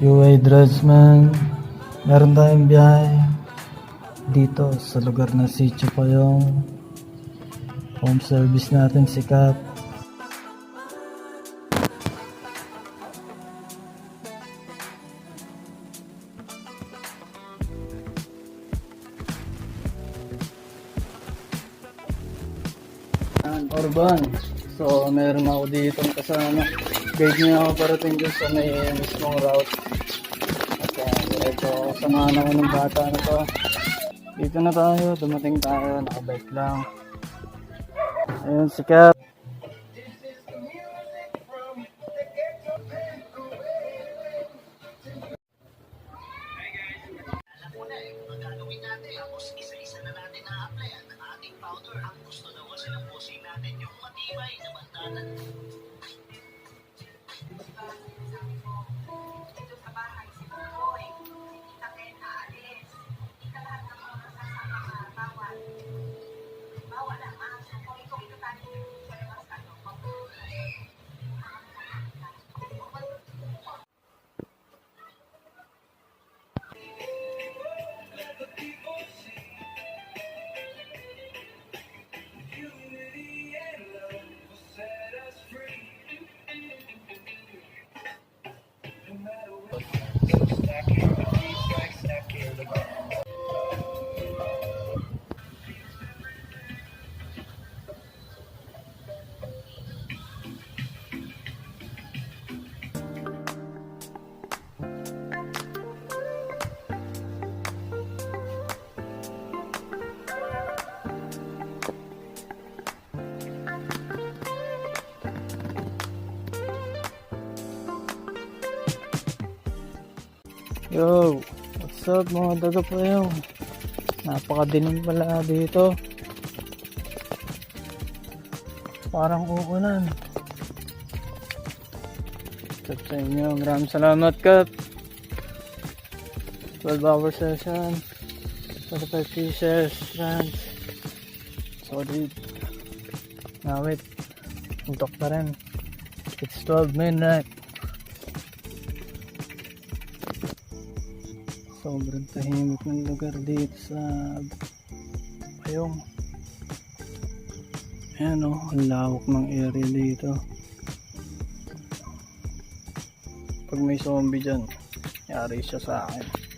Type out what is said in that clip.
UA Dredgeman, meron tayong biyahe dito sa lugar na Sitio Payong. Home service natin si Cap. Urban. So meron ako dito kasama. Guide niya ako parating dun sa may mismong route. At ito, samahan ako ng bata na to. Dito na tayo, dumating tayo, nakabike lang. Ayun si Cap. Yo, what's up mga daga pa yung napakadilim pala dito. Parang uulan. What's up sa inyo, maraming salamat Cap. 12-hour session, 25 pieces, trans solid. Now wait, untok pa rin. It's 12 midnight. Sobrang tahimik ng lugar dito sa Payong. Ayan o, ang lawak ng area dito. Pag may zombie dyan, yari siya sa akin.